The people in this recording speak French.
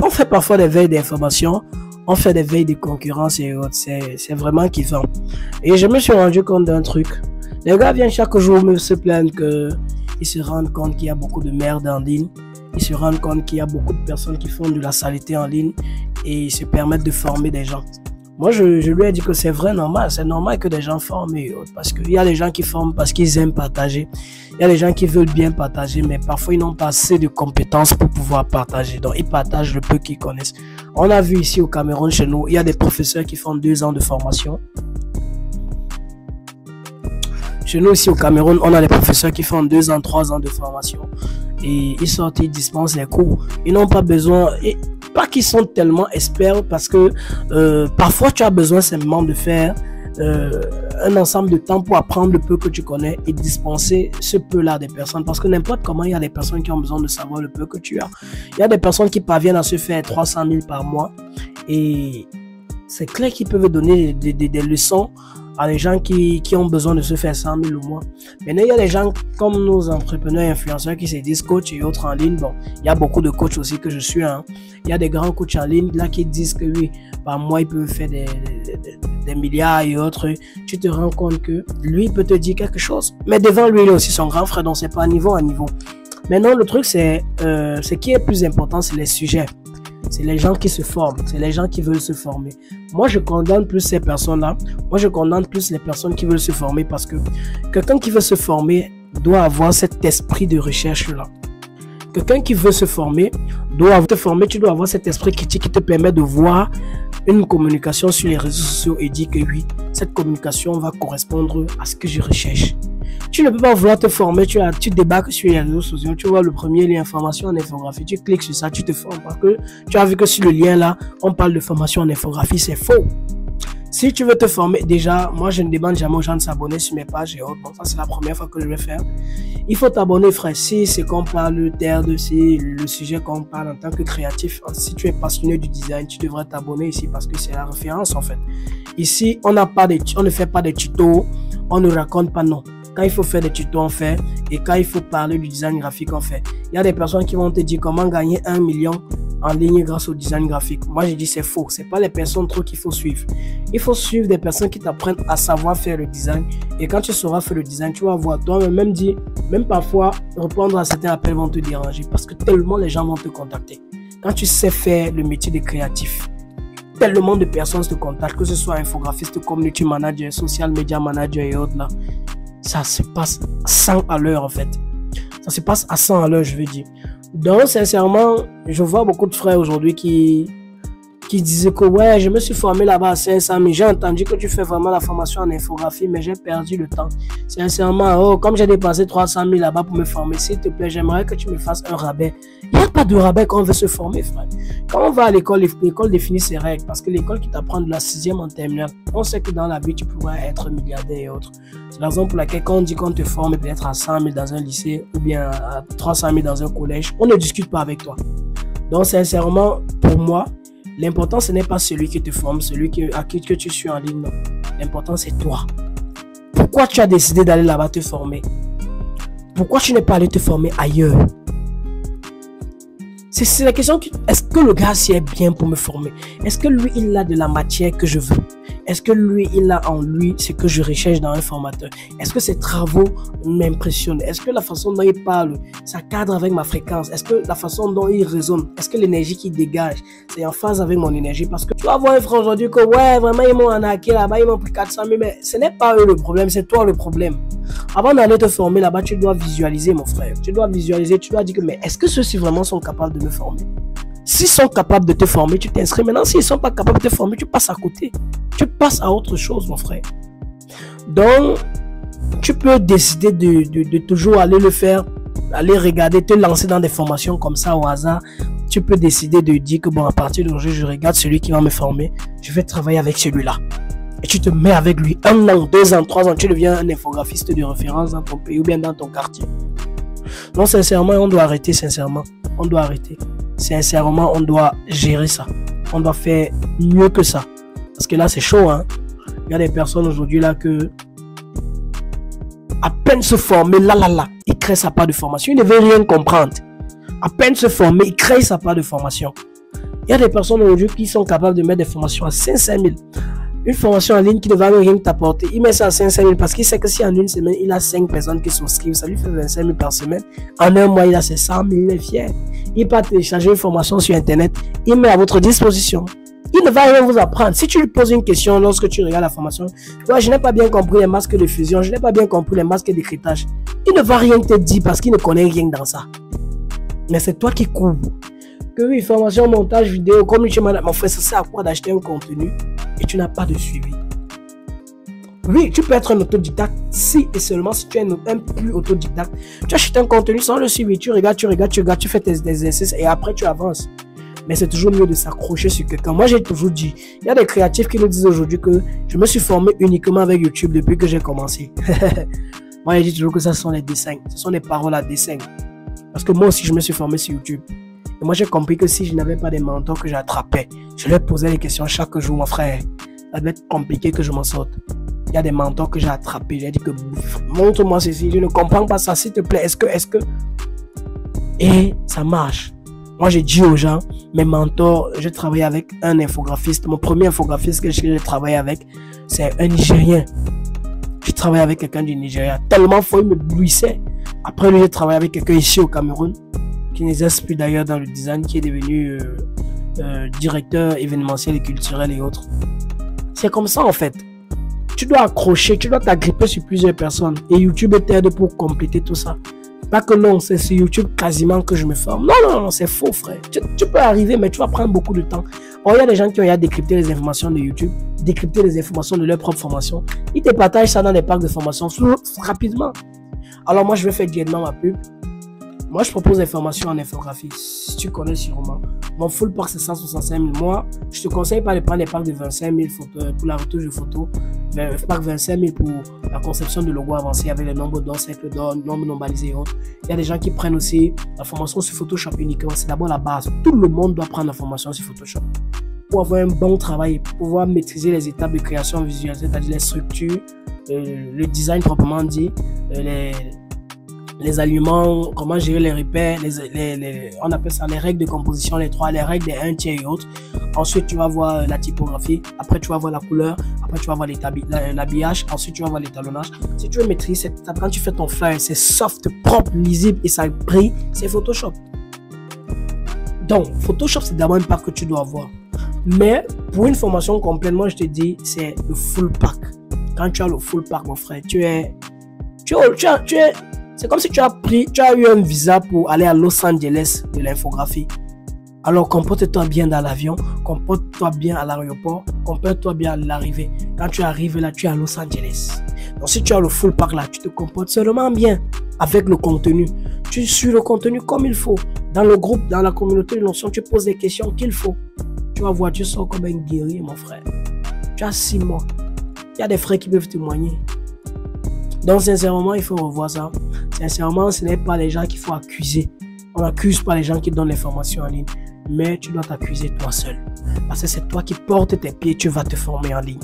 On fait parfois des veilles d'information, on fait des veilles de concurrence et autres. C'est vraiment kiffant. Et je me suis rendu compte d'un truc. Les gars viennent chaque jour me se plaindre qu'ils se rendent compte qu'il y a beaucoup de merde en ligne. Ils se rendent compte qu'il y a beaucoup de personnes qui font de la saleté en ligne et ils se permettent de former des gens. Moi, je lui ai dit que c'est vrai, normal. C'est normal que des gens forment et autres. Parce qu'il y a des gens qui forment parce qu'ils aiment partager. Il y a des gens qui veulent bien partager, mais parfois ils n'ont pas assez de compétences pour pouvoir partager. Donc, ils partagent le peu qu'ils connaissent. On a vu ici au Cameroun, chez nous, il y a des professeurs qui font 2 ans de formation. Chez nous, ici au Cameroun, on a des professeurs qui font 2 ans, 3 ans de formation. Et ils sortent, ils dispensent les cours. Ils n'ont pas besoin... Pas qu'ils sont tellement experts parce que parfois tu as besoin simplement de faire un ensemble de temps pour apprendre le peu que tu connais et dispenser ce peu-là des personnes. Parce que n'importe comment, il y a des personnes qui ont besoin de savoir le peu que tu as. Il y a des personnes qui parviennent à se faire 300 000 par mois et c'est clair qu'ils peuvent donner des leçons à des gens qui ont besoin de se faire 100 000 au mois. Maintenant, il y a des gens comme nos entrepreneurs et influenceurs qui se disent coach et autres en ligne. Bon, il y a beaucoup de coachs aussi que je suis. Hein. Il y a des grands coachs en ligne là qui disent que oui, par mois, ils peuvent faire des milliards et autres. Tu te rends compte que lui peut te dire quelque chose. Mais devant lui, il est aussi son grand frère, donc c'est pas niveau à niveau. Maintenant, le truc, c'est ce qui est plus important, c'est les sujets. C'est les gens qui se forment, c'est les gens qui veulent se former. Moi, je condamne plus ces personnes-là. Moi, je condamne plus les personnes qui veulent se former parce que quelqu'un qui veut se former doit avoir cet esprit de recherche-là. Quelqu'un qui veut se former doit te former, tu dois avoir cet esprit critique qui te permet de voir une communication sur les réseaux sociaux et dire que oui, cette communication va correspondre à ce que je recherche. Tu ne peux pas vouloir te former, tu débarques sur les réseaux sociaux, tu vois le premier lien formation en infographie, tu cliques sur ça, tu te formes parce que tu as vu que sur le lien là, on parle de formation en infographie, c'est faux. Si tu veux te former, déjà, moi je ne demande jamais aux gens de s'abonner sur mes pages et autres, bon ça c'est la première fois que je vais faire. Il faut t'abonner frère, si c'est qu'on parle de c'est le sujet qu'on parle en tant que créatif, si tu es passionné du design, tu devrais t'abonner ici parce que c'est la référence en fait. Ici, on ne fait pas des tutos, on ne raconte pas non. Quand il faut faire des tutos, on fait. Et quand il faut parler du design graphique, on fait. Il y a des personnes qui vont te dire comment gagner 1 million en ligne grâce au design graphique. Moi, je dis c'est faux. C'est pas les personnes trop qu'il faut suivre. Il faut suivre des personnes qui t'apprennent à savoir faire le design. Et quand tu sauras faire le design, tu vas voir toi-même dire, même parfois, répondre à certains appels vont te déranger parce que tellement les gens vont te contacter. Quand tu sais faire le métier de créatif, tellement de personnes te contactent, que ce soit infographiste, community manager, social media manager et autres là. Ça se passe à 100 à l'heure en fait. Ça se passe à 100 à l'heure, je veux dire. Donc, sincèrement, je vois beaucoup de frères aujourd'hui qui disaient que ouais, je me suis formé là-bas à 500 000. J'ai entendu que tu fais vraiment la formation en infographie, mais j'ai perdu le temps. Sincèrement, oh, comme j'ai dépensé 300 000 là-bas pour me former, s'il te plaît, j'aimerais que tu me fasses un rabais. Il n'y a pas de rabais quand on veut se former, frère. Quand on va à l'école, l'école définit ses règles. Parce que l'école qui t'apprend de la 6e en terminale, on sait que dans la vie, tu pourrais être milliardaire et autres. C'est la raison pour laquelle quand on dit qu'on te forme peut-être à 100 000 dans un lycée ou bien à 300 000 dans un collège, on ne discute pas avec toi. Donc, sincèrement, pour moi, l'important, ce n'est pas celui qui te forme, à qui que tu suis en ligne. L'important, c'est toi. Pourquoi tu as décidé d'aller là-bas te former? Pourquoi tu n'es pas allé te former ailleurs? C'est la question, est-ce que le gars s'y est bien pour me former? Est-ce que lui, il a de la matière que je veux? Est-ce que lui, il a en lui ce que je recherche dans un formateur? Est-ce que ses travaux m'impressionnent? Est-ce que la façon dont il parle, ça cadre avec ma fréquence? Est-ce que la façon dont il raisonne, est-ce que l'énergie qu'il dégage, c'est en phase avec mon énergie? Parce que tu vas voir un frère aujourd'hui que ouais, vraiment, ils m'ont arnaqué là-bas, ils m'ont pris 400 000, mais ce n'est pas eux le problème, c'est toi le problème. Avant d'aller te former là-bas, tu dois visualiser, mon frère. Tu dois visualiser, tu dois dire que mais est-ce que ceux-ci vraiment sont capables de me former? S'ils sont capables de te former, tu t'inscris. Maintenant, s'ils ne sont pas capables de te former, tu passes à côté. Tu passes à autre chose, mon frère. Donc, tu peux décider de toujours aller le faire, aller regarder, te lancer dans des formations comme ça au hasard. Tu peux décider de dire que bon, à partir d'aujourd'hui, je regarde celui qui va me former. Je vais travailler avec celui-là. Et tu te mets avec lui 1 an, 2 ans, 3 ans. Tu deviens un infographiste de référence dans ton pays ou bien dans ton quartier. Donc, sincèrement, on doit arrêter, sincèrement. On doit arrêter. Sincèrement, on doit gérer ça. On doit faire mieux que ça. Parce que là, c'est chaud, hein. Il y a des personnes aujourd'hui là que à peine se former, il crée sa part de formation. Il ne veut rien comprendre. À peine se former, il crée sa part de formation. Il y a des personnes aujourd'hui qui sont capables de mettre des formations à 500 000. Une formation en ligne qui ne va rien t'apporter, il met ça à 500 000 parce qu'il sait que si en une semaine, il a 5 personnes qui souscrivent, ça lui fait 25 000 par semaine. En un mois, il a ses 100 000, il est fier. Il peut télécharger une formation sur Internet, il met à votre disposition. Il ne va rien vous apprendre. Si tu lui poses une question lorsque tu regardes la formation, ouais, je n'ai pas bien compris les masques de fusion, je n'ai pas bien compris les masques d'écrétage. Il ne va rien te dire parce qu'il ne connaît rien dans ça. Mais c'est toi qui couvres. Que oui, formation, montage vidéo, community management, mon frère, ça sert à quoi d'acheter un contenu et tu n'as pas de suivi? Oui, tu peux être un autodidacte si et seulement si tu es un plus autodidacte. Tu achètes un contenu sans le suivi, tu regardes, tu fais tes exercices et après tu avances. Mais c'est toujours mieux de s'accrocher sur quelqu'un. Moi, j'ai toujours dit, il y a des créatifs qui nous disent aujourd'hui que je me suis formé uniquement avec YouTube depuis que j'ai commencé. Moi, je dis toujours que ça sont les dessins, ce sont des paroles à dessin. Parce que moi aussi, je me suis formé sur YouTube. Et moi, j'ai compris que si je n'avais pas des mentors que j'attrapais, je leur posais des questions chaque jour, mon frère. Ça devait être compliqué que je m'en sorte. Il y a des mentors que j'ai attrapés. J'ai dit que montre-moi ceci, je ne comprends pas ça, s'il te plaît. Est-ce que. Et ça marche. Moi, j'ai dit aux gens, mes mentors, j'ai travaillé avec un infographiste. Mon premier infographiste que j'ai travaillé avec, c'est un Nigérien. J'ai travaillé avec quelqu'un du Nigeria. Tellement fort, il me blouissait. Après, lui, j'ai travaillé avec quelqu'un ici au Cameroun, qui n'exerce plus d'ailleurs dans le design, qui est devenu directeur événementiel et culturel et autres. C'est comme ça, en fait. Tu dois accrocher, tu dois t'agripper sur plusieurs personnes. Et YouTube t'aide pour compléter tout ça. Pas que non, c'est sur YouTube quasiment que je me forme. Non, c'est faux, frère. Tu peux arriver, mais tu vas prendre beaucoup de temps. Or, il y a des gens qui ont décrypté les informations de YouTube, décrypter les informations de leur propre formation. Ils te partagent ça dans des packs de formation rapidement. Alors, moi, je vais faire directement ma pub. Moi, je propose des formations en infographie. Si tu connais sûrement. Mon full pack, c'est 165 000. Moi, je te conseille pas de prendre des packs de 25 000 photos pour la retouche de photos. Pack 25 000 pour la conception de logo avancé avec les nombres d'or, cercle d'or, nombres normalisés et autres. Il y a des gens qui prennent aussi la formation sur Photoshop uniquement. C'est d'abord la base. Tout le monde doit prendre la formation sur Photoshop pour avoir un bon travail, pour pouvoir maîtriser les étapes de création visuelle, c'est-à-dire les structures, le design proprement dit, les aliments, comment gérer les repères, on appelle ça les règles de composition, les règles des 1 tiers et autres. Ensuite, tu vas voir la typographie. Après, tu vas voir la couleur. Après, tu vas voir l'habillage. Ensuite, tu vas voir l'étalonnage. Si tu veux maîtriser cette étape, quand tu fais ton flyer, c'est soft, propre, lisible et ça brille, c'est Photoshop. Donc, Photoshop, c'est d'abord une pack que tu dois avoir. Mais pour une formation complète, moi, je te dis, c'est le full pack. Quand tu as le full pack, mon frère, c'est comme si tu as eu un visa pour aller à Los Angeles de l'infographie. Alors comporte-toi bien dans l'avion, comporte-toi bien à l'aéroport, comporte-toi bien à l'arrivée. Quand tu arrives là, tu es à Los Angeles. Donc si tu as le full pack là, tu te comportes seulement bien avec le contenu. Tu suis le contenu comme il faut. Dans le groupe, dans la communauté de Notion, tu poses les questions qu'il faut. Tu vas voir, tu sors comme un guerrier, mon frère. Tu as 6 mois. Il y a des frères qui peuvent témoigner. Donc sincèrement, il faut revoir ça. Sincèrement, ce n'est pas les gens qu'il faut accuser. On n'accuse pas les gens qui donnent les formations en ligne. Mais tu dois t'accuser toi seul. Parce que c'est toi qui portes tes pieds, tu vas te former en ligne.